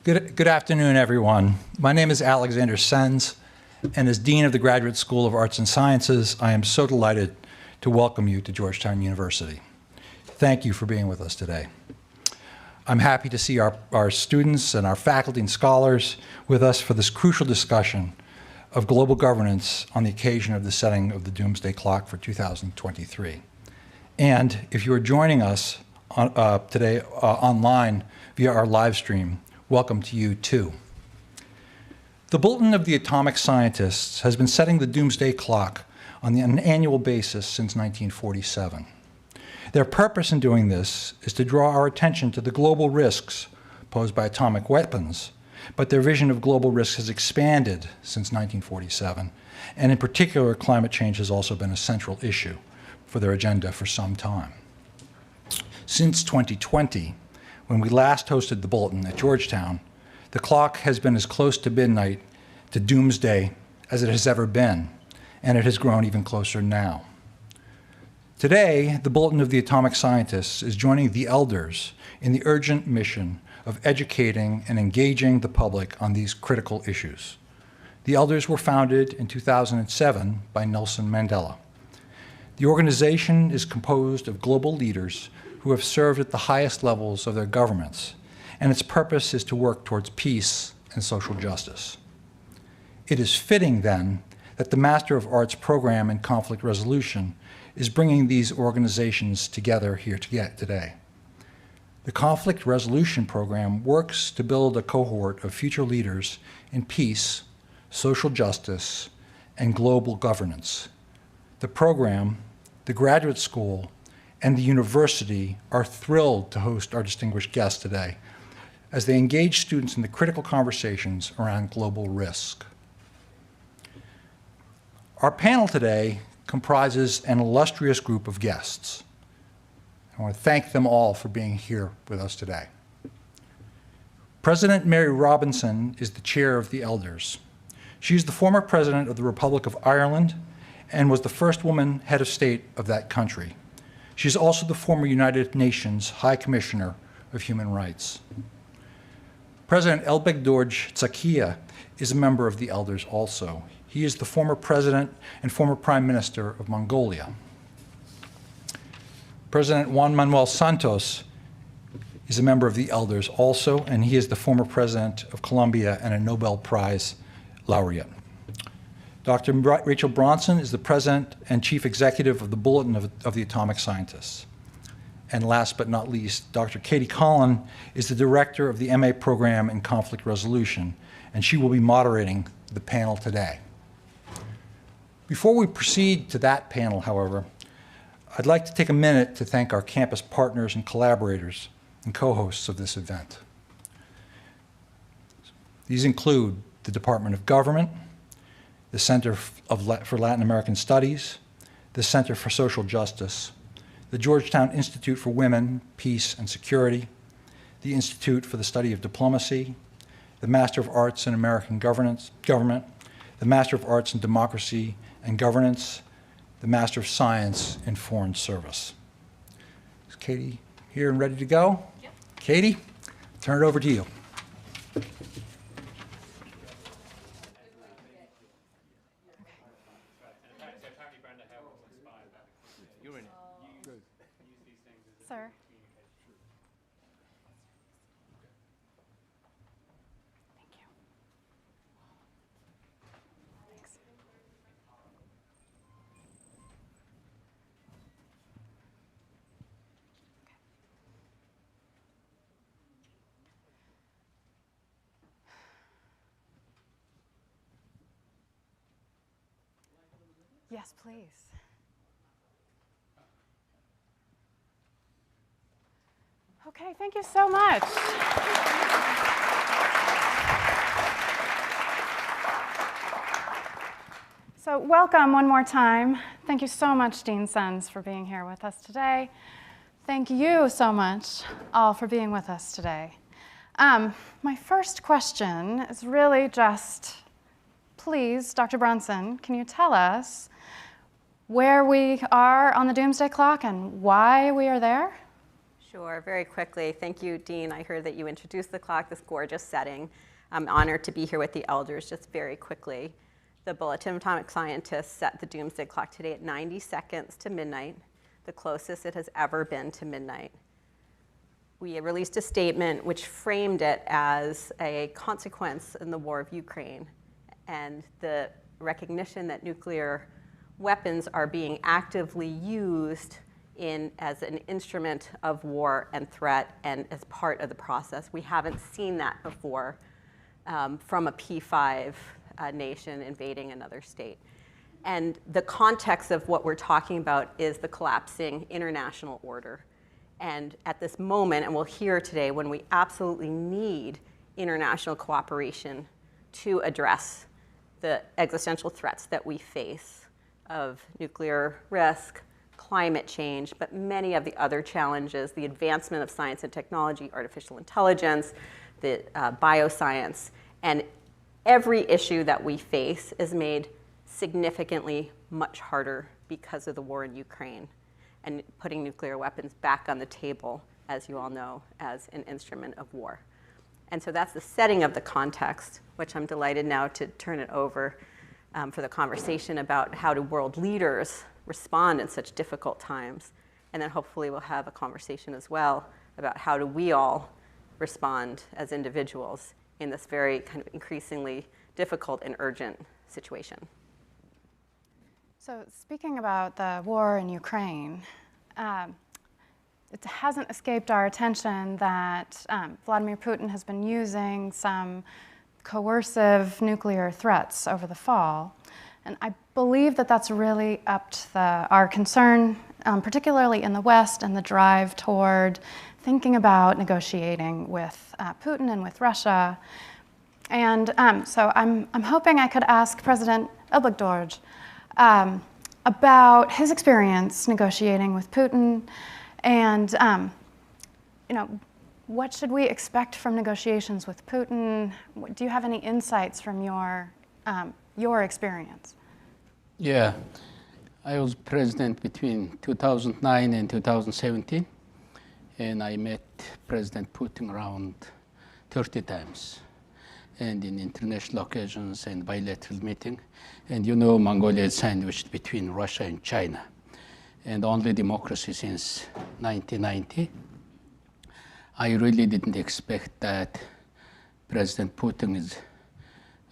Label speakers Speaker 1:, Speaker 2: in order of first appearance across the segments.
Speaker 1: Good afternoon, everyone. My name is Alexander Sens, and as Dean of the Graduate School of Arts and Sciences, I am so delighted to welcome you to Georgetown University. Thank you for being with us today. I'm happy to see our students and our faculty and scholars with us for this crucial discussion of global governance on the occasion of the setting of the Doomsday Clock for 2023. And if you are joining us today online via our live stream, welcome to you too. The Bulletin of the Atomic Scientists has been setting the Doomsday Clock on an annual basis since 1947. Their purpose in doing this is to draw our attention to the global risks posed by atomic weapons, but their vision of global risks has expanded since 1947, and in particular, climate change has also been a central issue for their agenda for some time. Since 2020, when we last hosted the Bulletin at Georgetown, the clock has been as close to midnight, to doomsday, as it has ever been, and it has grown even closer now. Today, the Bulletin of the Atomic Scientists is joining the elders in the urgent mission of educating and engaging the public on these critical issues. The elders were founded in 2007 by Nelson Mandela. The organization is composed of global leaders who have served at the highest levels of their governments, and its purpose is to work towards peace and social justice. It is fitting, then, that the Master of Arts program in conflict resolution is bringing these organizations together here today. The conflict resolution program works to build a cohort of future leaders in peace, social justice, and global governance. The program, the graduate school, and the university are thrilled to host our distinguished guests today as they engage students in the critical conversations around global risk. Our panel today comprises an illustrious group of guests. I want to thank them all for being here with us today. President Mary Robinson is the chair of the elders. She is the former president of the Republic of Ireland and was the first woman head of state of that country. She is also the former United Nations High Commissioner of Human Rights. President Elbegdorj Tsakia is a member of the elders also. He is the former president and former prime minister of Mongolia. President Juan Manuel Santos is a member of the elders also, and he is the former president of Colombia and a Nobel Prize laureate. Dr. Rachel Bronson is the president and chief executive of the Bulletin of the Atomic Scientists. And last but not least, Dr. Katie Collin is the director of the MA program in conflict resolution, and she will be moderating the panel today. Before we proceed to that panel, however, I'd like to take a minute to thank our campus partners and collaborators and co-hosts of this event. These include the Department of Government, the Center for Latin American Studies, the Center for Social Justice, the Georgetown Institute for Women, Peace, and Security, the Institute for the Study of Diplomacy, the Master of Arts in American Government, the Master of Arts in Democracy and Governance, the Master of Science in Foreign Service. Is Katie here and ready to go? Yep. Katie, turn it over to you.
Speaker 2: Sir. Thank you. Thanks. Yes, please. Okay, thank you so much. So welcome one more time. Thank you so much, Dean Sens, for being here with us today. Thank you so much all for being with us today. My first question is really just, please, Dr. Bronson, can you tell us where we are on the Doomsday Clock and why we are there?
Speaker 3: Sure, very quickly. Thank you, Dean. I heard that you introduced the clock, this gorgeous setting. I'm honored to be here with the elders. Just very quickly, the Bulletin of Atomic Scientists set the Doomsday Clock today at 90 seconds to midnight, the closest it has ever been to midnight. We released a statement which framed it as a consequence in the war of Ukraine and the recognition that nuclear weapons are being actively used as an instrument of war and threat and as part of the process. We haven't seen that before from a P5 nation invading another state. And the context of what we're talking about is the collapsing international order. And at this moment, and we'll hear today, when we absolutely need international cooperation to address the existential threats that we face of nuclear risk, climate change, but many of the other challenges, the advancement of science and technology, artificial intelligence, the bioscience, and every issue that we face is made significantly much harder because of the war in Ukraine and putting nuclear weapons back on the table, as you all know, as an instrument of war. And so that's the setting of the context, which I'm delighted now to turn it over for the conversation about how do world leaders respond in such difficult times. And then hopefully we'll have a conversation as well about how do we all respond as individuals in this very kind of increasingly difficult and urgent situation.
Speaker 2: So speaking about the war in Ukraine, it hasn't escaped our attention that Vladimir Putin has been using some coercive nuclear threats over the fall. And I believe that that's really upped our concern, particularly in the West, and the drive toward thinking about negotiating with Putin and with Russia. And so I'm hoping I could ask President Elbegdorj about his experience negotiating with Putin, and what should we expect from negotiations with Putin? Do you have any insights from your experience?
Speaker 4: Yeah, I was president between 2009 and 2017, and I met President Putin around 30 times, and in international occasions and bilateral meetings. And you know, Mongolia is sandwiched between Russia and China, and only democracy since 1990. I really didn't expect that President Putin is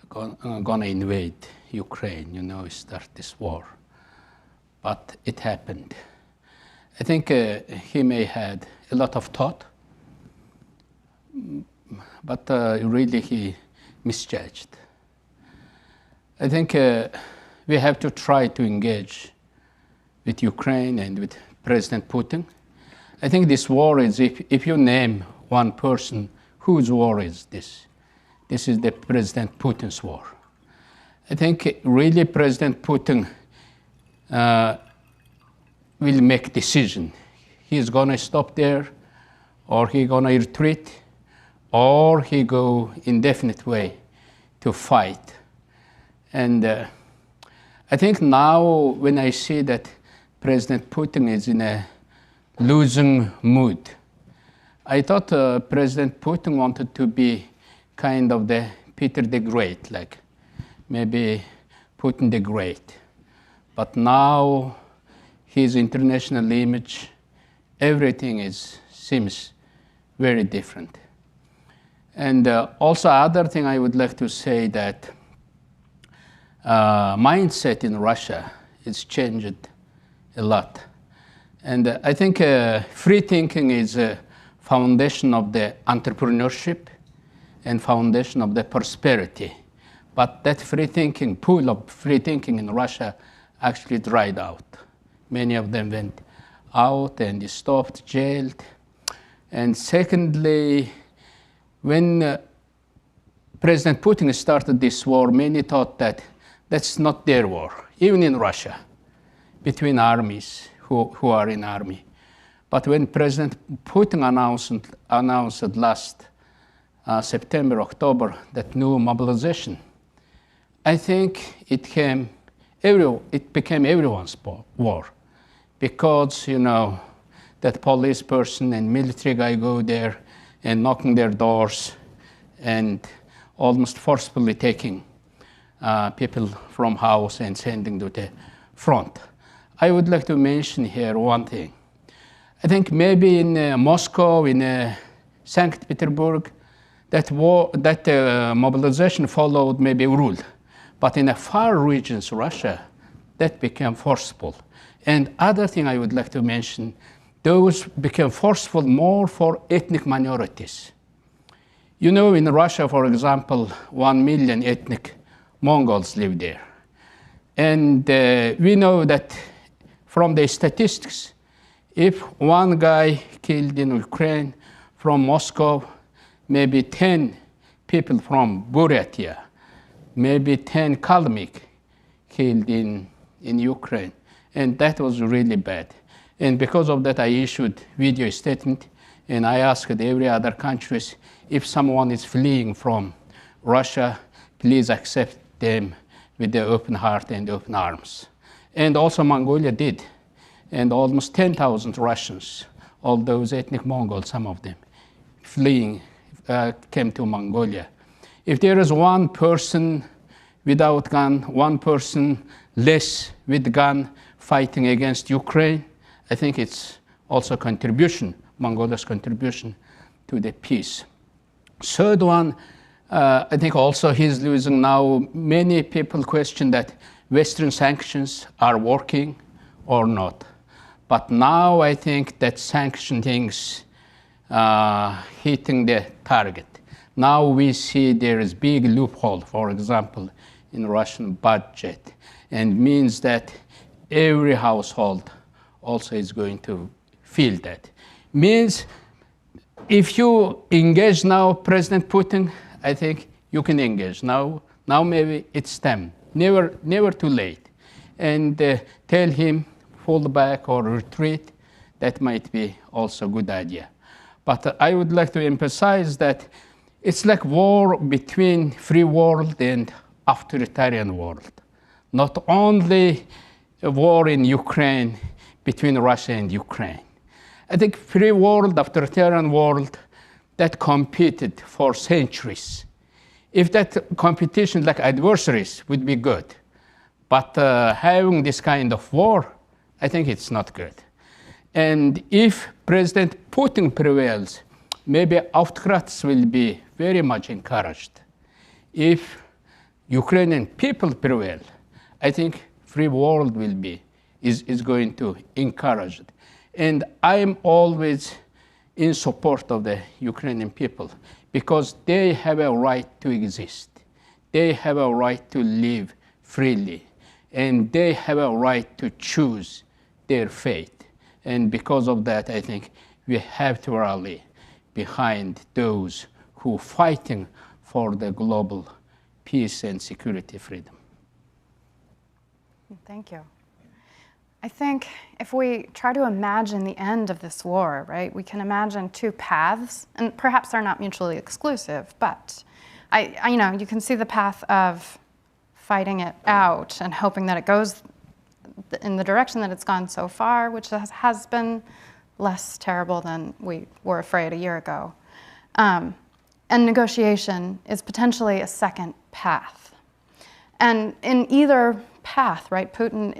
Speaker 4: gonna invade Ukraine, start this war. But it happened. I think he may had a lot of thought, but really he misjudged. I think we have to try to engage with Ukraine and with President Putin. I think this war is, if you name one person, whose war is this? This is the President Putin's war. I think really President Putin will make decision. He's gonna stop there, or he gonna retreat, or he go indefinite way to fight. And I think now when I see that President Putin is in a losing mood, I thought President Putin wanted to be kind of the Peter the Great, like maybe Putin the Great. But now his international image, everything seems very different. And also other thing I would like to say that mindset in Russia is changed a lot. And I think free thinking is a foundation of the entrepreneurship and foundation of the prosperity. But that free thinking, pool of free thinking in Russia actually dried out. Many of them went out and stopped, jailed. And secondly, when President Putin started this war, many thought that that's not their war, even in Russia, between armies who are in army. But when President Putin announced last September, October, that new mobilization, I think it became everyone's war, because there that police person and military guy go there and knocking their doors and almost forcefully taking people from house and sending to the front. I would like to mention here one thing. I think maybe in Moscow, in St. Petersburg, that mobilization followed maybe rule. But in the far regions, Russia, that became forceful. And other thing I would like to mention, those became forceful more for ethnic minorities. You know, in Russia, for example, 1 million ethnic Mongols live there. And we know that from the statistics, if one guy killed in Ukraine from Moscow, maybe 10 people from Buryatia, maybe 10 Kalmyk killed in Ukraine. And that was really bad. And because of that, I issued video statement, and I asked every other countries, if someone is fleeing from Russia, please accept them with the open heart and open arms. And also Mongolia did. And almost 10,000 Russians, all those ethnic Mongols, some of them, fleeing, came to Mongolia. If there is one person without gun, one person less with gun fighting against Ukraine, I think it's also contribution, Mongolia's contribution to the peace. Third one, I think also he's losing now. Many people question that Western sanctions are working or not. But now I think that sanction things hitting the target. Now we see there is big loophole, for example, in Russian budget, and means that every household also is going to feel that. Means if you engage now President Putin, I think you can engage now. Now maybe it's time. Never too late. And tell him pull back or retreat. That might be also a good idea. But I would like to emphasize that it's like war between free world and authoritarian world. Not only a war in Ukraine between Russia and Ukraine. I think free world, authoritarian world, that competed for centuries. If that competition like adversaries would be good, but having this kind of war, I think it's not good. And if President Putin prevails, maybe autocrats will be very much encouraged. If Ukrainian people prevail, I think free world will be, is going to encourage it. And I'm always in support of the Ukrainian people because they have a right to exist. They have a right to live freely. And they have a right to choose their fate. And because of that, I think we have to rally behind those who are fighting for the global peace and security freedom.
Speaker 2: Thank you. I think if we try to imagine the end of this war, right, we can imagine two paths, and perhaps they're not mutually exclusive, but you can see the path of fighting it out and hoping that it goes in the direction that it's gone so far, which has been less terrible than we were afraid a year ago. And negotiation is potentially a second path. And in either path, right, Putin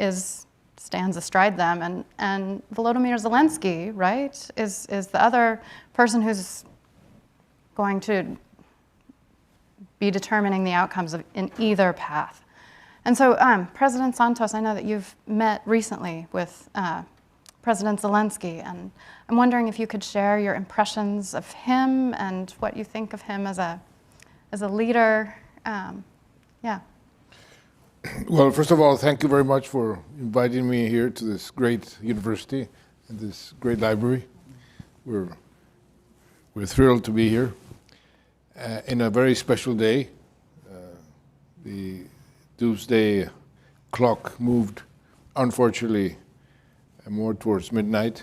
Speaker 2: stands astride them, and Volodymyr Zelensky, right, is the other person who's going to be determining the outcomes in either path. And so, President Santos, I know that you've met recently with President Zelensky, and I'm wondering if you could share your impressions of him and what you think of him as a leader. Yeah.
Speaker 5: Well, first of all, thank you very much for inviting me here to this great university and this great library. We're thrilled to be here in a very special day. The Doomsday clock moved, unfortunately, more towards midnight.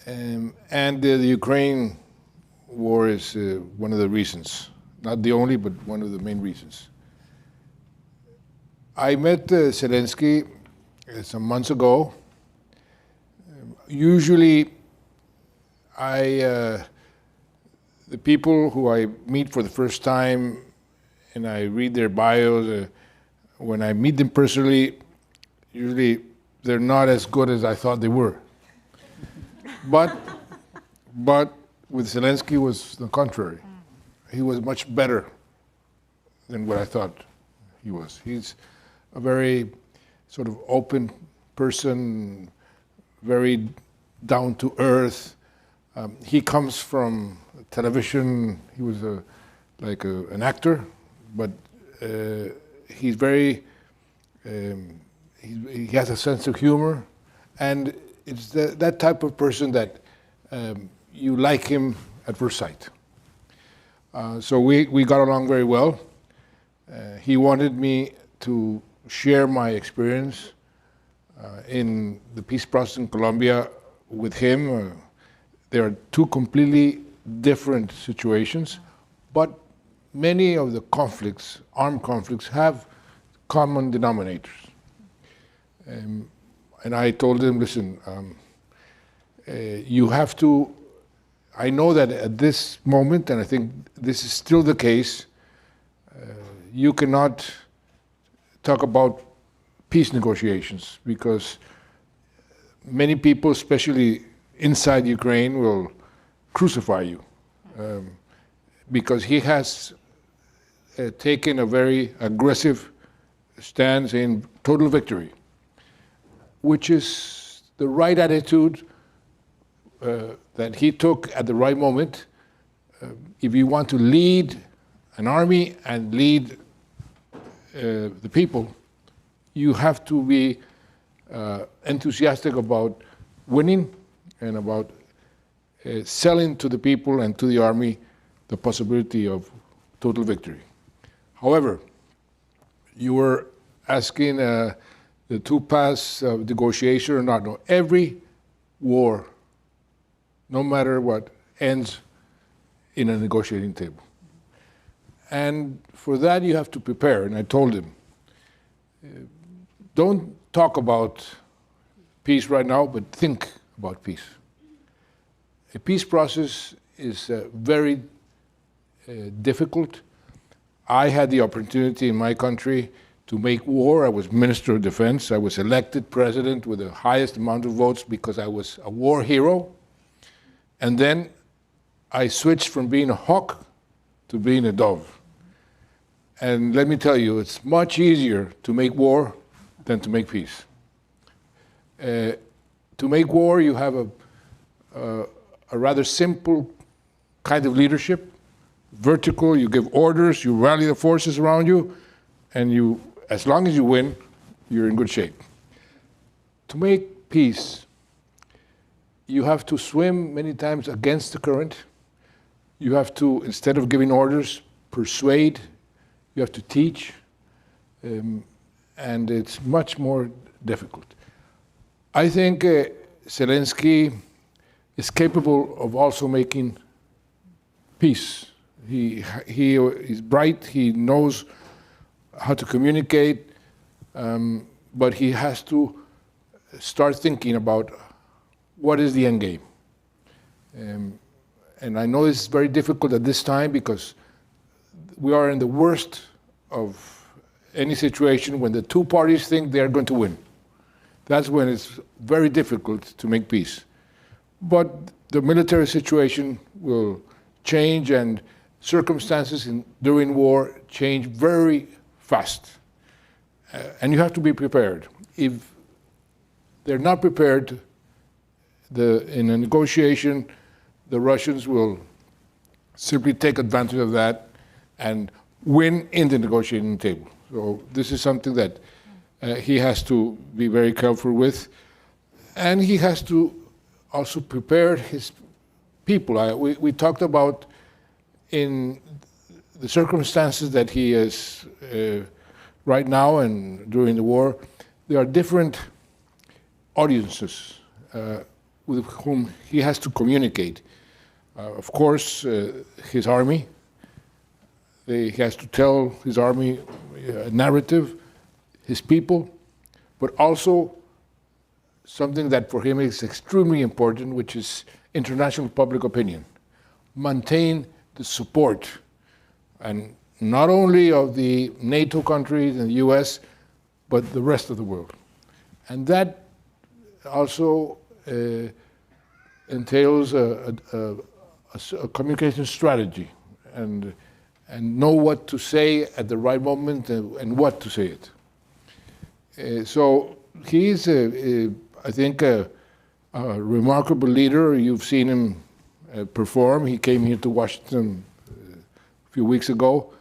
Speaker 5: And the Ukraine war is one of the reasons, not the only, but one of the main reasons. I met Zelensky some months ago. Usually, the people who I meet for the first time and I read their bios, when I meet them personally, usually they're not as good as I thought they were. But with Zelensky was the contrary. He was much better than what I thought he was. He's a very sort of open person, very down to earth. He comes from television. He was an actor, but he's very. He has a sense of humor, and it's that type of person that you like him at first sight. So we got along very well. He wanted me to share my experience in the peace process in Colombia with him. There are two completely different situations, but many of the conflicts, armed conflicts, have common denominators. And I told him, listen, you have to, I know that at this moment, and I think this is still the case, you cannot talk about peace negotiations because many people, especially inside Ukraine, will crucify you because he has taken a very aggressive stance in total victory, which is the right attitude that he took at the right moment. If you want to lead an army and lead the people, you have to be enthusiastic about winning and about selling to the people and to the army the possibility of total victory. However, you were asking the two paths of negotiation or not. No, every war, no matter what, ends in a negotiating table. And for that you have to prepare. And I told him, don't talk about peace right now, but think about peace. A peace process is very difficult. I had the opportunity in my country to make war. I was Minister of Defense. I was elected president with the highest amount of votes because I was a war hero. And then I switched from being a hawk to being a dove. And let me tell you, it's much easier to make war than to make peace. To make war, you have a rather simple kind of leadership, vertical. You give orders, you rally the forces around you, and you, as long as you win, you're in good shape. To make peace, you have to swim many times against the current. You have to, instead of giving orders, persuade. You have to teach, and it's much more difficult. I think Zelensky is capable of also making peace. He is bright, he knows how to communicate, but he has to start thinking about what is the end game. And I know it's very difficult at this time because we are in the worst of any situation when the two parties think they are going to win. That's when it's very difficult to make peace. But the military situation will change, and circumstances during war change very fast. And you have to be prepared. If they're not prepared, in a negotiation, the Russians will simply take advantage of that and win in the negotiating table. So this is something that he has to be very careful with. And he has to also prepare his people. We talked about in the circumstances that he is right now and during the war, there are different audiences with whom he has to communicate. Of course, his army. He has to tell his army a narrative, his people, but also something that for him is extremely important, which is international public opinion. Maintain the support, and not only of the NATO countries and the US, but the rest of the world. And that also entails a communication strategy, and know what to say at the right moment and what to say it. So he's, I think, a remarkable leader. You've seen him perform. He came here to Washington a few weeks ago.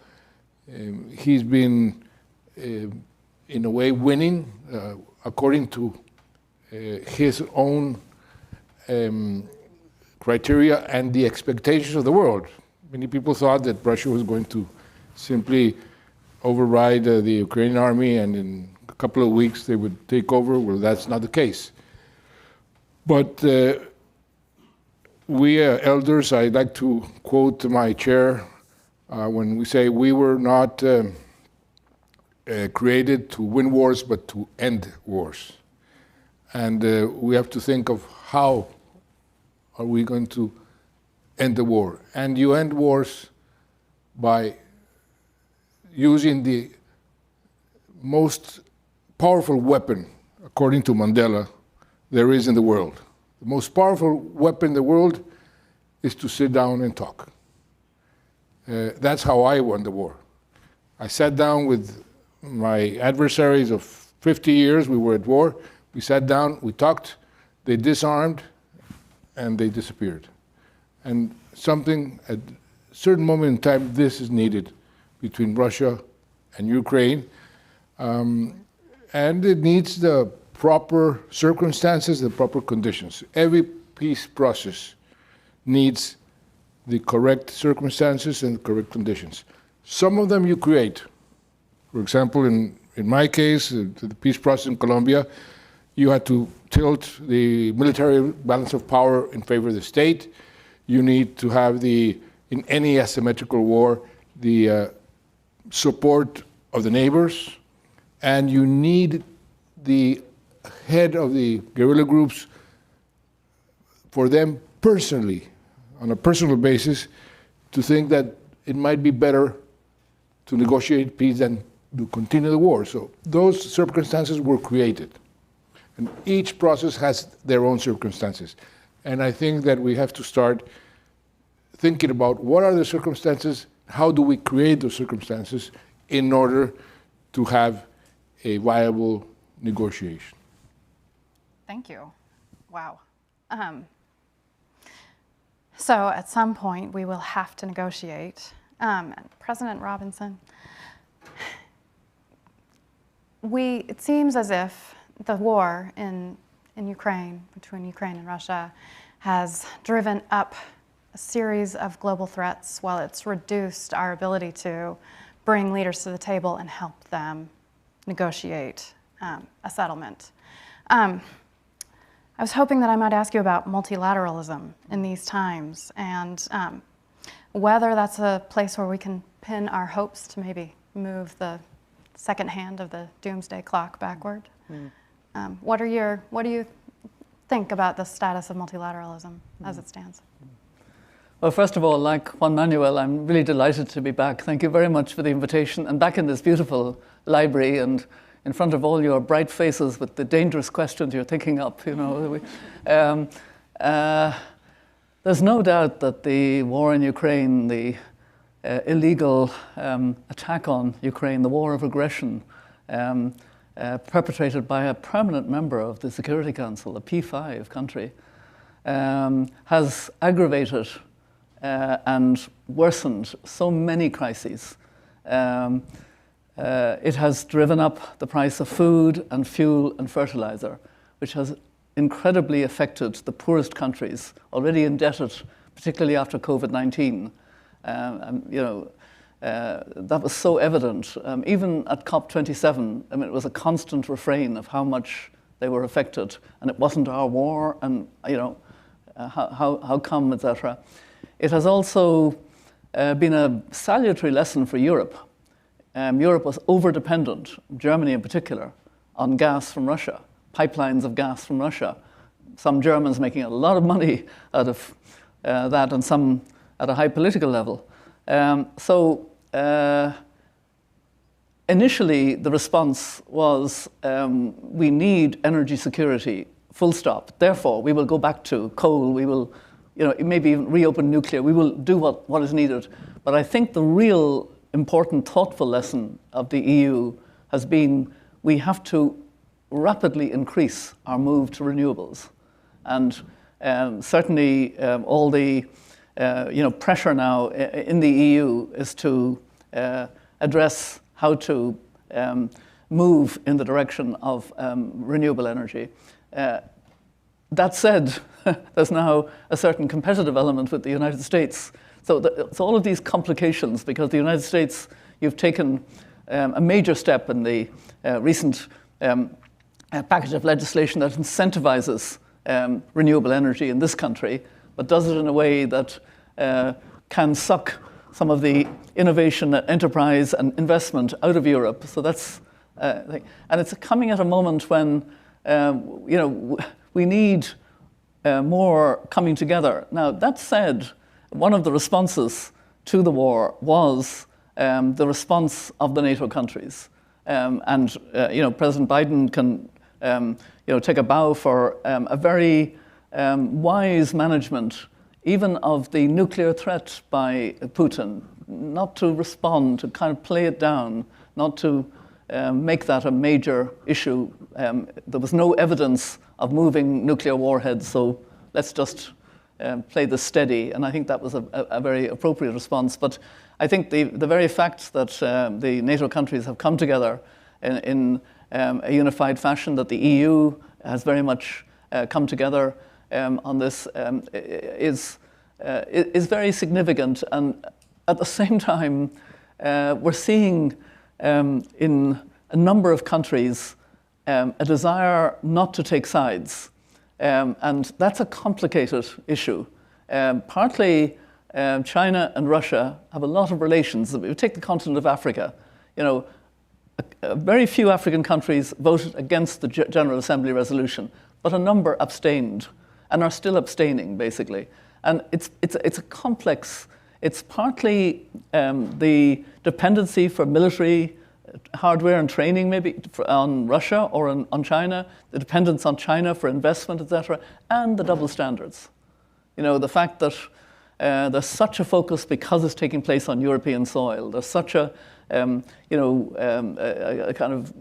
Speaker 5: He's been, in a way, winning according to his own criteria and the expectations of the world. Many people thought that Russia was going to simply override the Ukrainian army, and in a couple of weeks they would take over. Well, that's not the case. But we elders, I'd like to quote my chair when we say we were not created to win wars, but to end wars. And we have to think of how are we going to end the war. And you end wars by using the most powerful weapon, according to Mandela, there is in the world. The most powerful weapon in the world is to sit down and talk. That's how I won the war. I sat down with my adversaries of 50 years, we were at war, we sat down, we talked, they disarmed, and they disappeared. And something, at a certain moment in time, this is needed between Russia and Ukraine. And it needs the proper circumstances, the proper conditions. Every peace process needs the correct circumstances and the correct conditions. Some of them you create. For example, in my case, the peace process in Colombia, you had to tilt the military balance of power in favor of the state. You need to have in any asymmetrical war, the support of the neighbors, and you need the head of the guerrilla groups for them personally, on a personal basis, to think that it might be better to negotiate peace than to continue the war. So those circumstances were created. And each process has their own circumstances. And I think that we have to start thinking about what are the circumstances, how do we create those circumstances in order to have a viable negotiation.
Speaker 2: Thank you. Wow. So at some point we will have to negotiate. President Robinson, it seems as if the war in Ukraine, between Ukraine and Russia, has driven up a series of global threats while it's reduced our ability to bring leaders to the table and help them negotiate a settlement. I was hoping that I might ask you about multilateralism in these times, and whether that's a place where we can pin our hopes to maybe move the second hand of the doomsday clock backward. What do you think about the status of multilateralism as it stands?
Speaker 6: Well, first of all, like Juan Manuel, I'm really delighted to be back. Thank you very much for the invitation. And back in this beautiful library and in front of all your bright faces with the dangerous questions you're thinking up, you know. There's no doubt that the war in Ukraine, the illegal attack on Ukraine, the war of aggression, perpetrated by a permanent member of the Security Council, a P5 country, has aggravated and worsened so many crises. It has driven up the price of food and fuel and fertilizer, which has incredibly affected the poorest countries, already indebted, particularly after COVID-19. That was so evident. Even at COP27, I mean, it was a constant refrain of how much they were affected, and it wasn't our war, and how come, etc. It has also been a salutary lesson for Europe. Europe was over-dependent, Germany in particular, on gas from Russia pipelines of gas from Russia. Some Germans making a lot of money out of that, and some at a high political level. Initially, the response was, we need energy security, full stop. Therefore, we will go back to coal. We will, maybe even reopen nuclear. We will do what is needed. But I think the real important, thoughtful lesson of the EU has been we have to rapidly increase our move to renewables. And certainly all the pressure now in the EU is to address how to move in the direction of renewable energy. That said, there's now a certain competitive element with the United States. So all of these complications, because the United States, you've taken a major step in the recent package of legislation that incentivizes renewable energy in this country, but does it in a way that can suck some of the innovation, enterprise, and investment out of Europe. So that's, and it's coming at a moment when, we need more coming together. Now, that said, one of the responses to the war was the response of the NATO countries. President Biden can, take a bow for a very wise management, even of the nuclear threat by Putin, not to respond, to kind of play it down, not to make that a major issue. There was no evidence of moving nuclear warheads, so let's just play this steady. And I think that was a very appropriate response. But I think the very fact that the NATO countries have come together in a unified fashion, that the EU has very much come together on this is very significant. And at the same time, we're seeing in a number of countries a desire not to take sides. And that's a complicated issue. Partly, China and Russia have a lot of relations. If you take the continent of Africa, very few African countries voted against the General Assembly resolution, but a number abstained and are still abstaining, basically. And it's a complex. It's partly the dependency for military hardware and training, maybe on Russia or on China, the dependence on China for investment, etc., and the double standards. The fact that there's such a focus because it's taking place on European soil. There's such a kind of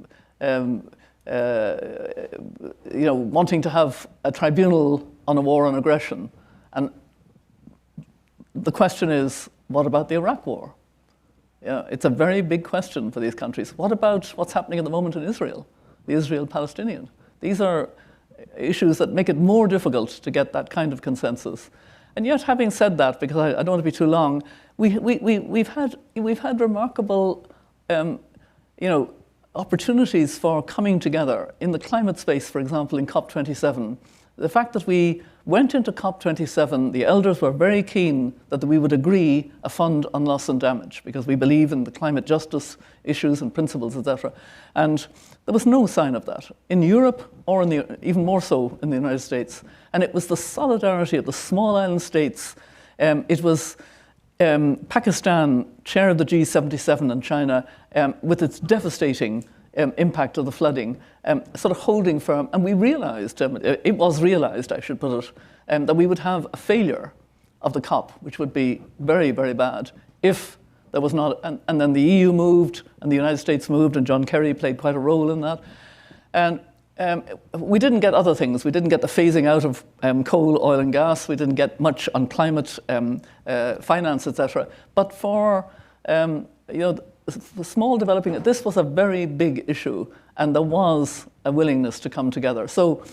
Speaker 6: wanting to have a tribunal on a war on aggression. And the question is, what about the Iraq war? It's a very big question for these countries. What about what's happening at the moment in Israel, the Israel-Palestinian? These are issues that make it more difficult to get that kind of consensus. And yet, having said that, because I don't want to be too long, we've had remarkable, opportunities for coming together in the climate space. For example, in COP27, the fact that we went into COP27, the elders were very keen that we would agree a fund on loss and damage because we believe in the climate justice issues and principles, etc. And there was no sign of that in Europe or even more so in the United States. And it was the solidarity of the small island states. It was Pakistan, chair of the G77, and China, with its devastating impact of the flooding, sort of holding firm. And we realized, it was realized, I should put it, that we would have a failure of the COP, which would be very, very bad if there was not. And then the EU moved, and the United States moved, and John Kerry played quite a role in that. And we didn't get other things. We didn't get the phasing out of coal, oil, and gas. We didn't get much on climate finance, etc. But for the small developing, this was a very big issue, and there was a willingness to come together. So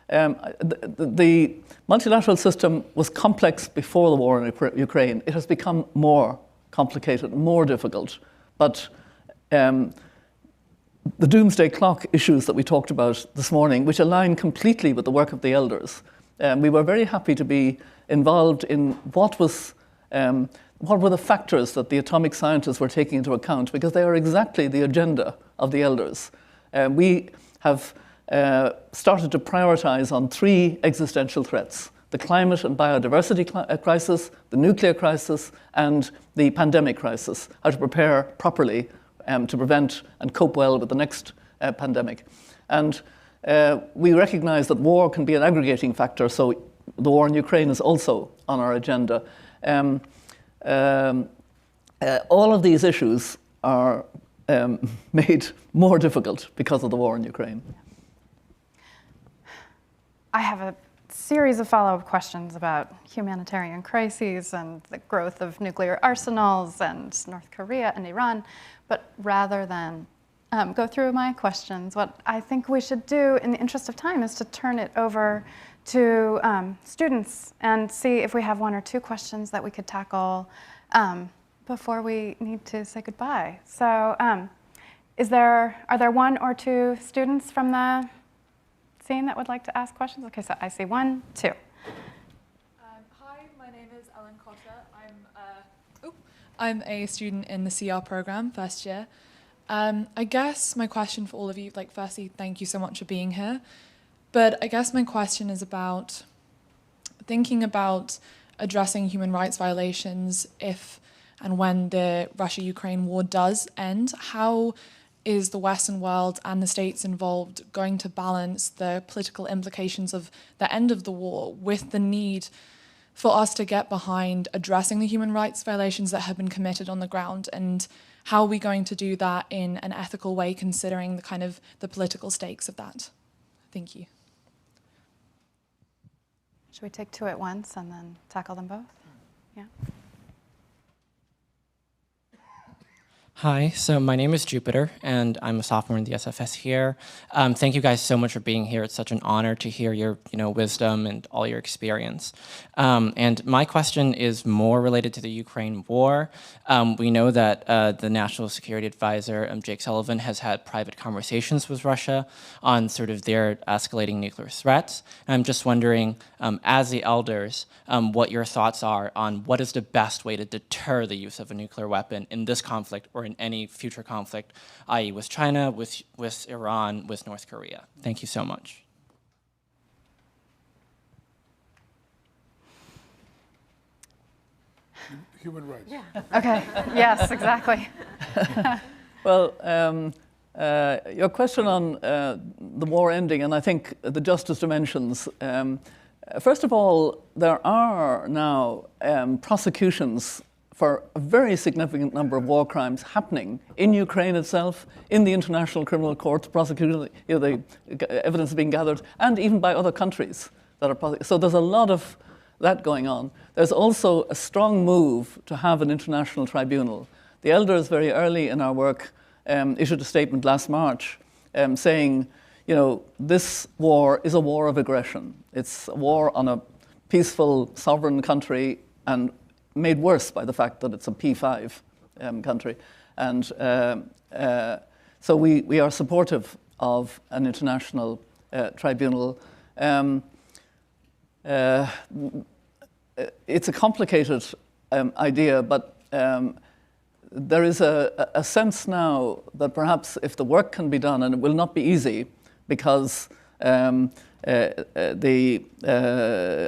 Speaker 6: the multilateral system was complex before the war in Ukraine. It has become more complicated, more difficult. But the Doomsday Clock issues that we talked about this morning, which align completely with the work of the elders, we were very happy to be involved in what were the factors that the atomic scientists were taking into account, because they are exactly the agenda of the elders. We have started to prioritize on 3 existential threats: the climate and biodiversity crisis, the nuclear crisis, and the pandemic crisis, how to prepare properly to prevent and cope well with the next pandemic. And we recognize that war can be an aggregating factor, so the war in Ukraine is also on our agenda. All of these issues are made more difficult because of the war in Ukraine.
Speaker 2: I have a series of follow-up questions about humanitarian crises and the growth of nuclear arsenals and North Korea and Iran, but rather than go through my questions, what I think we should do in the interest of time is to turn it over to students and see if we have 1 or 2 questions that we could tackle before we need to say goodbye. So are there 1 or 2 students from the scene that would like to ask questions? Okay, so I see 1, 2.
Speaker 7: Hi, my name is Ellen Cotter. I'm a student in the CR program, first year. I guess my question for all of you, firstly, thank you so much for being here. But I guess my question is about thinking about addressing human rights violations if and when the Russia-Ukraine war does end. How is the Western world and the states involved going to balance the political implications of the end of the war with the need for us to get behind addressing the human rights violations that have been committed on the ground? And how are we going to do that in an ethical way, considering the political stakes of that? Thank you.
Speaker 2: Should we take 2 at once and then tackle them both? Yeah.
Speaker 8: Hi, so my name is Jupiter, and I'm a sophomore in the SFS here. Thank you guys so much for being here. It's such an honor to hear your wisdom and all your experience. And my question is more related to the Ukraine war. We know that the National Security Advisor, Jake Sullivan, has had private conversations with Russia on sort of their escalating nuclear threats. And I'm just wondering, as the elders, what your thoughts are on what is the best way to deter the use of a nuclear weapon in this conflict or in any future conflict, i.e. with China, with Iran, with North Korea. Thank you so much.
Speaker 5: Human rights.
Speaker 2: Yeah. Okay, yes, exactly.
Speaker 6: Well, your question on the war ending, and I think the justice dimensions. First of all, there are now prosecutions for a very significant number of war crimes happening in Ukraine itself, in the International Criminal Court, prosecuting, the evidence is being gathered, and even by other countries that are prosecuting. So there's a lot of that going on. There's also a strong move to have an international tribunal. The elders, very early in our work, issued a statement last March saying, this war is a war of aggression. It's a war on a peaceful, sovereign country, and made worse by the fact that it's a P5 country. And so we are supportive of an international tribunal. It's a complicated idea, but there is a sense now that perhaps if the work can be done, and it will not be easy, because the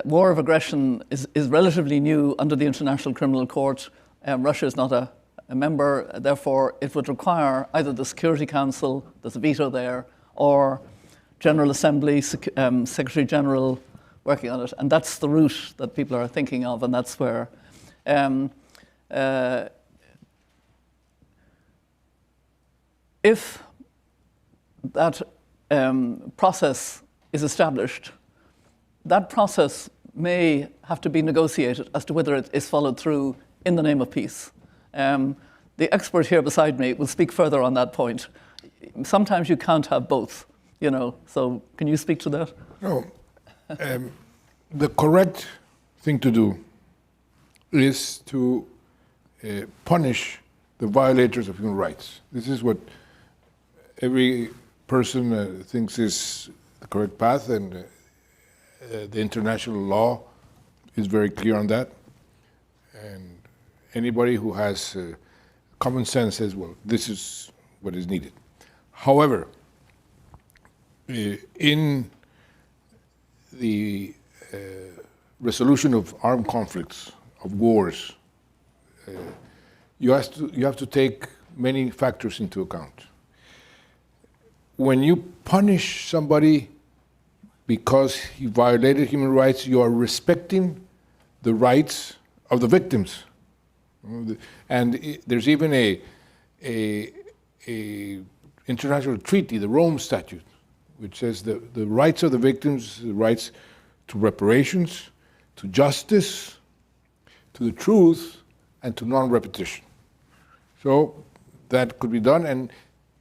Speaker 6: war of aggression is relatively new under the International Criminal Court. Russia is not a member, therefore it would require either the Security Council, there's a veto there, or General Assembly, Secretary General working on it. And that's the route that people are thinking of, and that's where if that process is established, that process may have to be negotiated as to whether it is followed through in the name of peace. The expert here beside me will speak further on that point. Sometimes you can't have both, so can you speak to that?
Speaker 5: No. The correct thing to do is to punish the violators of human rights. This is what every person thinks is the correct path, and the international law is very clear on that. And anybody who has common sense says, well, this is what is needed. However, in the resolution of armed conflicts, of wars, you have to take many factors into account. When you punish somebody because he violated human rights, you are respecting the rights of the victims. And there's even a international treaty, the Rome Statute, which says the rights of the victims, the rights to reparations, to justice, to the truth, and to non-repetition. So that could be done, and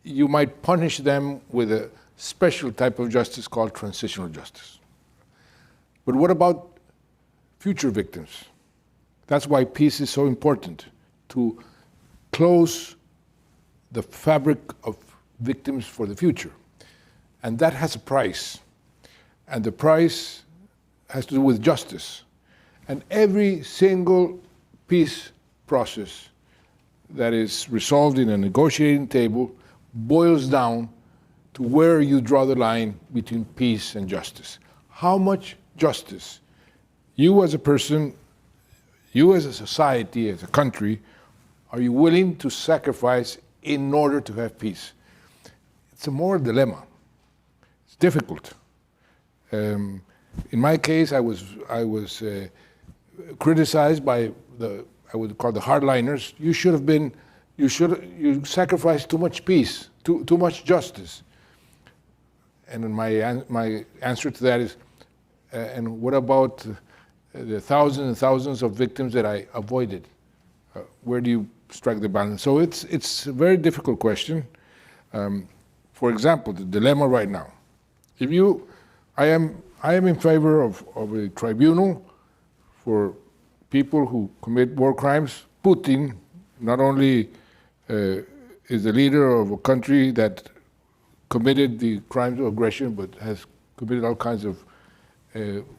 Speaker 5: you might punish them with a special type of justice called transitional justice. But what about future victims? That's why peace is so important, to close the fabric of victims for the future. And that has a price. And the price has to do with justice. And every single peace process that is resolved in a negotiating table boils down to where you draw the line between peace and justice. How much justice you as a person, you as a society, as a country, are you willing to sacrifice in order to have peace? It's a moral dilemma. It's difficult. In my case, I was criticized by I would call the hardliners. You sacrificed too much peace, too much justice. And my answer to that is, and what about the thousands and thousands of victims that I avoided? Where do you strike the balance? So it's a very difficult question. For example, the dilemma right now. I am in favor of a tribunal for people who commit war crimes. Putin not only is the leader of a country that committed the crimes of aggression, but has committed all kinds of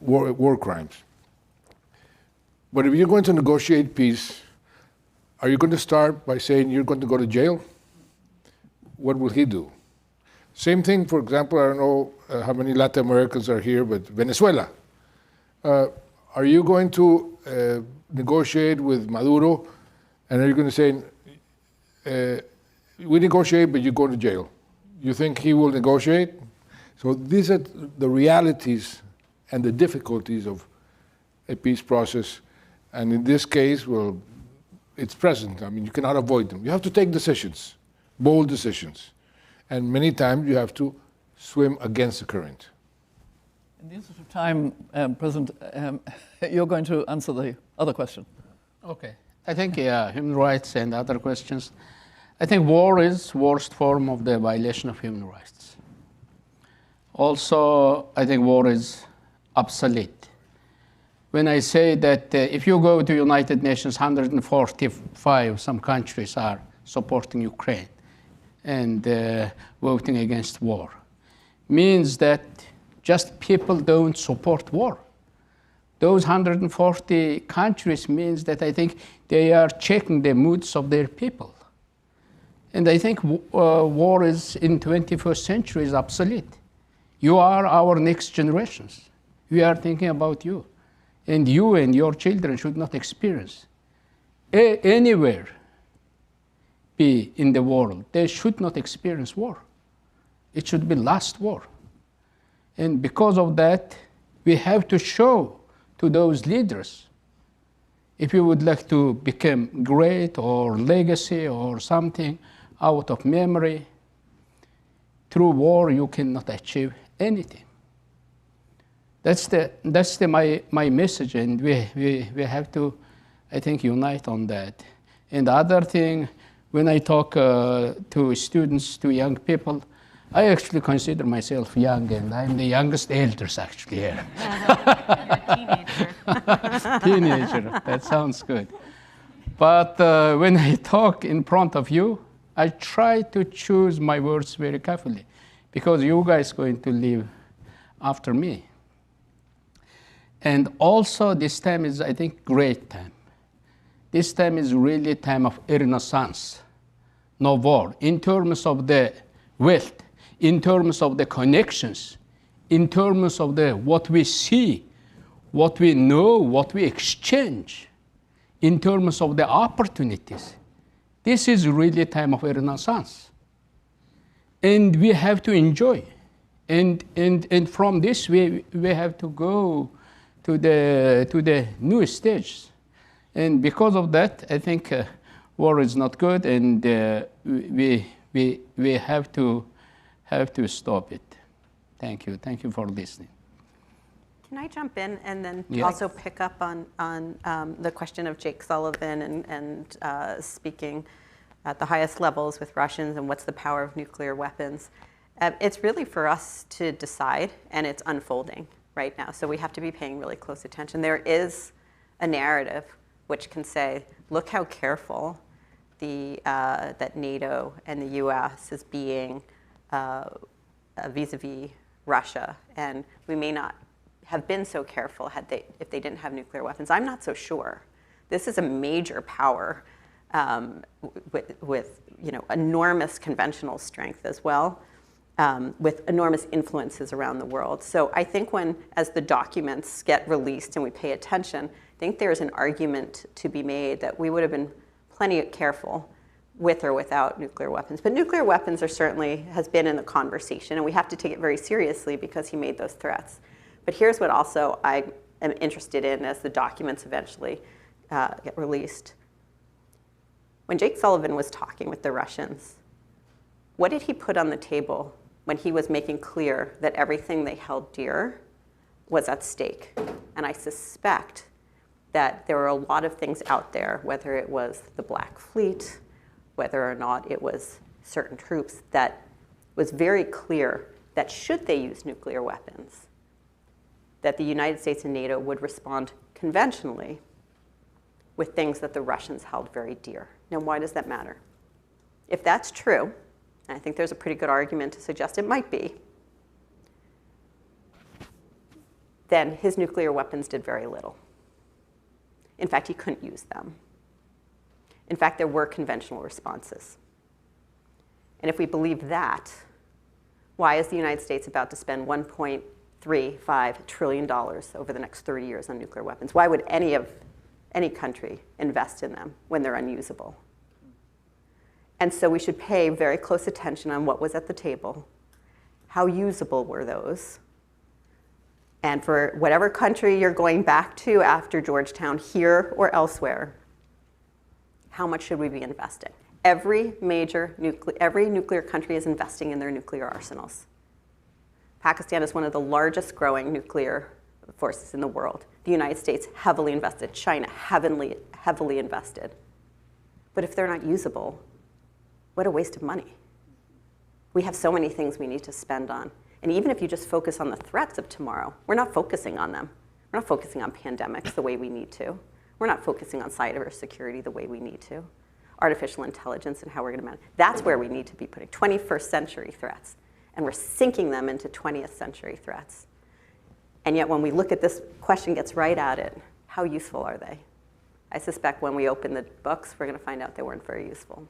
Speaker 5: war crimes. But if you're going to negotiate peace, are you going to start by saying you're going to go to jail? What will he do? Same thing, for example, I don't know how many Latin Americans are here, but Venezuela. Are you going to negotiate with Maduro, and are you going to say, we negotiate, but you go to jail? You think he will negotiate? So these are the realities and the difficulties of a peace process. And in this case, well, it's present. I mean, you cannot avoid them. You have to take decisions, bold decisions. And many times you have to swim against the current.
Speaker 6: In the interest of time, President, you're going to answer the other question.
Speaker 4: Okay. I think, human rights and other questions. I think war is the worst form of the violation of human rights. Also, I think war is obsolete. When I say that if you go to United Nations, 145 some countries are supporting Ukraine and voting against war, means that just people don't support war. Those 140 countries means that I think they are checking the moods of their people. And I think war is in 21st century is obsolete. You are our next generations. We are thinking about you. And you and your children should not experience anywhere be in the world. They should not experience war. It should be last war. And because of that, we have to show to those leaders, if you would like to become great or legacy or something out of memory, through war you cannot achieve anything. That's my message, and we have to, I think, unite on that. And the other thing, when I talk to students, to young people, I actually consider myself young, and I'm the youngest elders actually here.
Speaker 3: You're a teenager.
Speaker 4: Teenager, that sounds good. But when I talk in front of you, I try to choose my words very carefully, because you guys are going to live after me. And also this time is, I think, great time. This time is really a time of renaissance, no war. In terms of the wealth, in terms of the connections, in terms of what we see, what we know, what we exchange, in terms of the opportunities. This is really a time of a renaissance. And we have to enjoy. And from this, we have to go to the new stage. And because of that, I think war is not good, and we have to stop it. Thank you. Thank you for listening.
Speaker 3: Can I jump in and then
Speaker 4: Yeah.
Speaker 3: also pick up on the question of Jake Sullivan and speaking at the highest levels with Russians and what's the power of nuclear weapons? It's really for us to decide, and it's unfolding right now. So we have to be paying really close attention. There is a narrative which can say, look how careful that NATO and the US is being vis-a-vis Russia, and we may not have been so careful if they didn't have nuclear weapons. I'm not so sure. This is a major power with enormous conventional strength as well, with enormous influences around the world. So I think as the documents get released and we pay attention, I think there's an argument to be made that we would have been plenty careful with or without nuclear weapons. But nuclear weapons has been in the conversation, and we have to take it very seriously because he made those threats. But here's what also I am interested in as the documents eventually get released. When Jake Sullivan was talking with the Russians, what did he put on the table when he was making clear that everything they held dear was at stake? And I suspect that there were a lot of things out there, whether it was the Black Fleet, whether or not it was certain troops, that was very clear that should they use nuclear weapons, that the United States and NATO would respond conventionally with things that the Russians held very dear. Now, why does that matter? If that's true, and I think there's a pretty good argument to suggest it might be, then his nuclear weapons did very little. In fact, he couldn't use them. In fact, there were conventional responses. And if we believe that, why is the United States about to spend $1.35 trillion over the next 30 years on nuclear weapons? Why would any country invest in them when they're unusable? And so we should pay very close attention on what was at the table, how usable were those, and for whatever country you're going back to after Georgetown, here or elsewhere, how much should we be investing? Every nuclear country is investing in their nuclear arsenals. Pakistan is one of the largest growing nuclear forces in the world. The United States heavily invested. China heavily invested. But if they're not usable, what a waste of money. We have so many things we need to spend on. And even if you just focus on the threats of tomorrow, we're not focusing on them. We're not focusing on pandemics the way we need to. We're not focusing on cybersecurity the way we need to. Artificial intelligence and how we're going to manage. That's where we need to be putting 21st century threats. And we're sinking them into 20th century threats. And yet when we look at this, question gets right at it. How useful are they? I suspect when we open the books, we're going to find out they weren't very useful.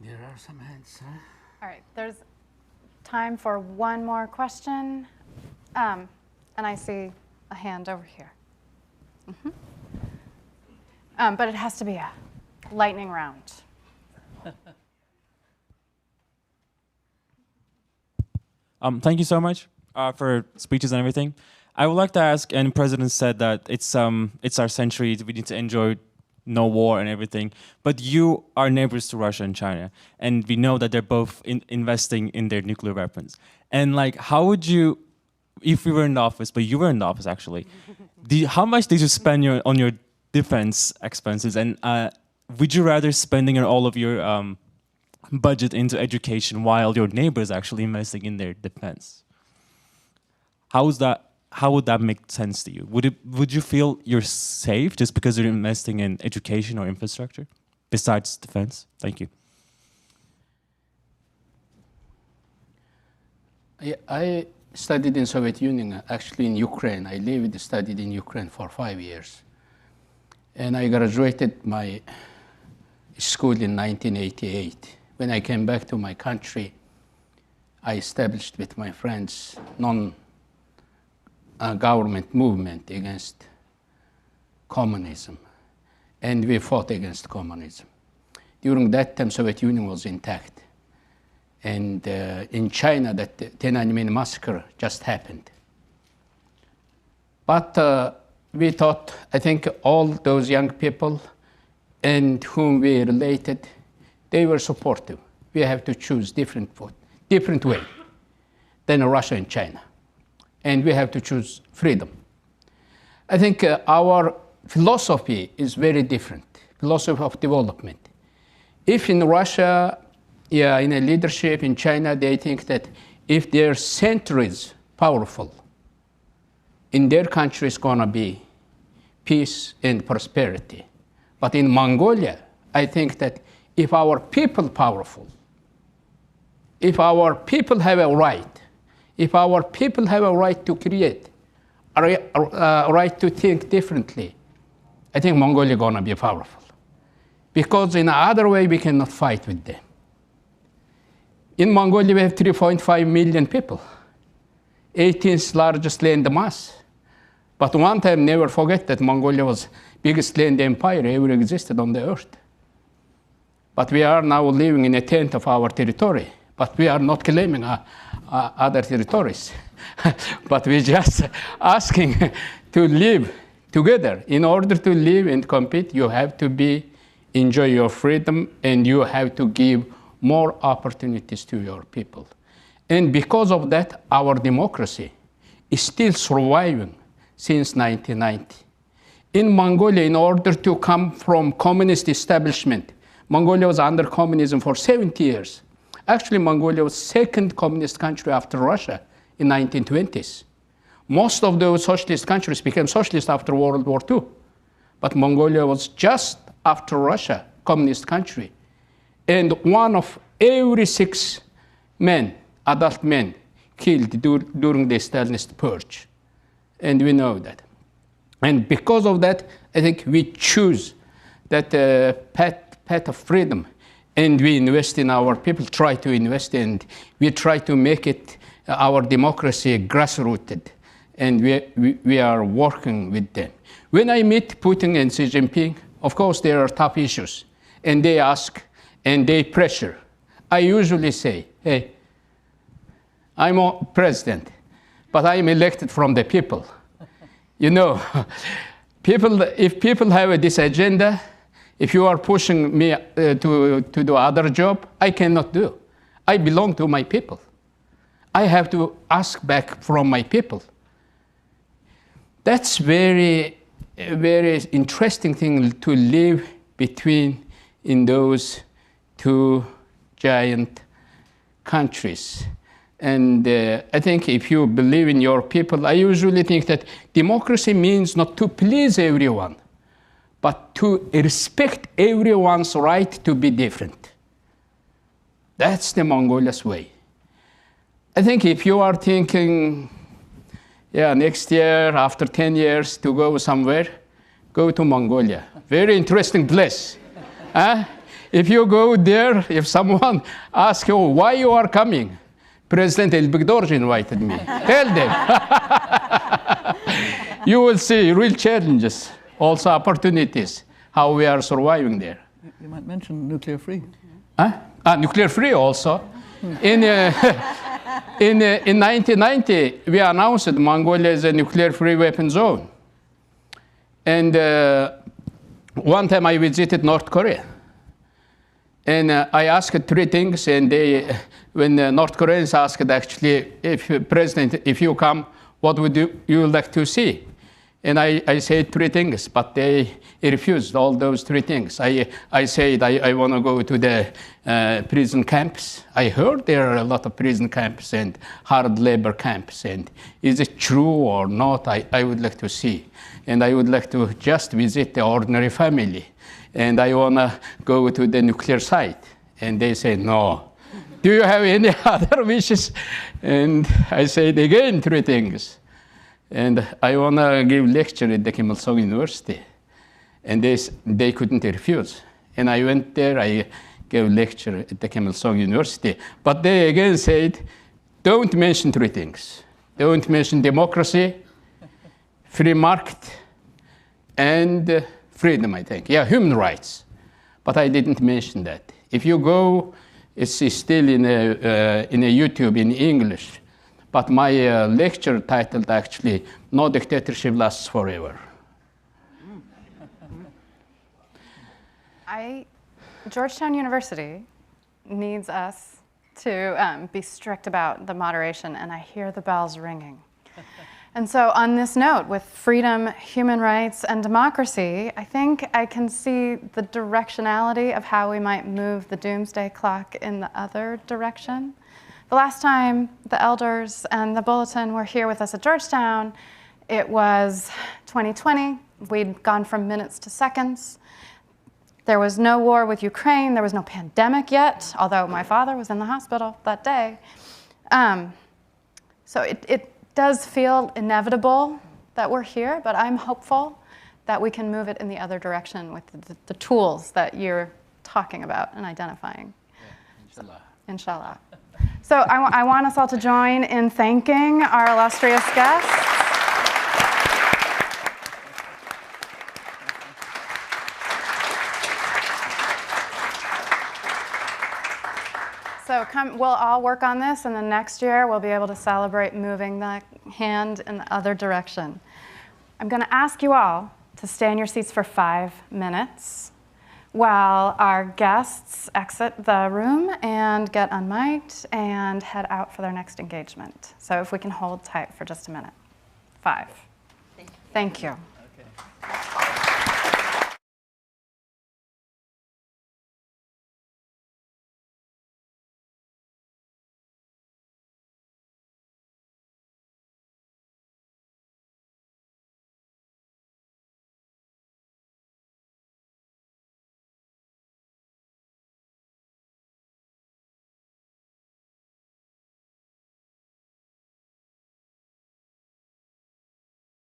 Speaker 4: There are some hands.
Speaker 2: All right, there's time for one more question. And I see a hand over here. But it has to be a lightning round.
Speaker 9: Thank you so much for speeches and everything. I would like to ask, and the president said that it's our century, we need to enjoy no war and everything, but you are neighbors to Russia and China, and we know that they're both investing in their nuclear weapons. And like, how would you, if we were in the office, but you were in the office actually, how much did you spend on your defense expenses, and would you rather spending all of your budget into education while your neighbor is actually investing in their defense? How would that make sense to you? Would you feel you're safe just because you're investing in education or infrastructure besides defense? Thank you.
Speaker 4: I studied in Soviet Union, actually in Ukraine. I studied in Ukraine for 5 years. And I graduated my school in 1988. When I came back to my country, I established with my friends non-government movement against communism, and we fought against communism. During that time, Soviet Union was intact, and in China, that Tiananmen massacre just happened. But we thought, I think all those young people and whom we related, they were supportive. We have to choose different way than Russia and China. And we have to choose freedom. I think our philosophy is very different, philosophy of development. If in Russia, in a leadership in China, they think that if their center is powerful, in their country is gonna be peace and prosperity. But in Mongolia, I think that if our people powerful, if our people have a right, if our people have a right to create, a right to think differently, I think Mongolia gonna be powerful. Because in other way, we cannot fight with them. In Mongolia, we have 3.5 million people, 18th largest land mass. But one time, never forget that Mongolia was biggest land empire ever existed on the earth. But we are now living in a tenth of our territory. But we are not claiming other territories. But we're just asking to live together. In order to live and compete, you have to enjoy your freedom, and you have to give more opportunities to your people. And because of that, our democracy is still surviving since 1990. In Mongolia, in order to come from communist establishment, Mongolia was under communism for 70 years. Actually, Mongolia was second communist country after Russia in 1920s. Most of those socialist countries became socialist after World War II. But Mongolia was just after Russia, communist country. And one of every 6 men, adult men, killed during the Stalinist purge. And we know that. And because of that, I think we choose that path of freedom. And we invest in our people, try to invest, and we try to make it our democracy grassrooted. And we are working with them. When I meet Putin and Xi Jinping, of course, there are tough issues. And they ask, and they pressure. I usually say, hey, I'm a president, but I'm elected from the people. You know, if people have this agenda, if you are pushing me to do other job, I cannot do. I belong to my people. I have to ask back from my people. That's very interesting thing to live between in those two giant countries. And I think if you believe in your people, I usually think that democracy means not to please everyone, but to respect everyone's right to be different. That's the Mongolia's way. I think if you are thinking, next year, after 10 years, to go somewhere, go to Mongolia. Very interesting place. If you go there, if someone asks you why you are coming, President Elbegdorj invited me. Tell them. You will see real challenges, also opportunities, how we are surviving there.
Speaker 6: You might mention nuclear free.
Speaker 4: Nuclear free also. In 1990, we announced that Mongolia is a nuclear free weapon zone. And one time I visited North Korea. And I asked 3 things, and when the North Koreans asked, actually, President, if you come, what would you like to see? And I said 3 things, but they refused all those 3 things. I said I want to go to the prison camps. I heard there are a lot of prison camps and hard labor camps, and is it true or not? I would like to see. And I would like to just visit the ordinary family. And I want to go to the nuclear site. And they say, no. Do you have any other wishes? And I said again 3 things. And I want to give lecture at the Kim Il-sung University. And they couldn't refuse. And I went there, I gave a lecture at the Kim Il-sung University. But they again said, don't mention three things. Don't mention democracy, free market, and freedom, I think. Yeah, human rights. But I didn't mention that. If you go, it's still in a YouTube in English. But my lecture titled actually, No Dictatorship Lasts Forever.
Speaker 2: Georgetown University needs us to be strict about the moderation, and I hear the bells ringing. And so on this note, with freedom, human rights, and democracy, I think I can see the directionality of how we might move the doomsday clock in the other direction. The last time the elders and the bulletin were here with us at Georgetown, it was 2020. We'd gone from minutes to seconds. There was no war with Ukraine. There was no pandemic yet, although my father was in the hospital that day. So it does feel inevitable that we're here, but I'm hopeful that we can move it in the other direction with the tools that you're talking about and identifying.
Speaker 4: Yeah, inshallah.
Speaker 2: Inshallah. So I want us all to join in thanking our illustrious guests. So we'll all work on this, and then next year we'll be able to celebrate moving the hand in the other direction. I'm going to ask you all to stay in your seats for 5 minutes while our guests exit the room and get unmiked and head out for their next engagement. So if we can hold tight for just a minute. 5. Thank you.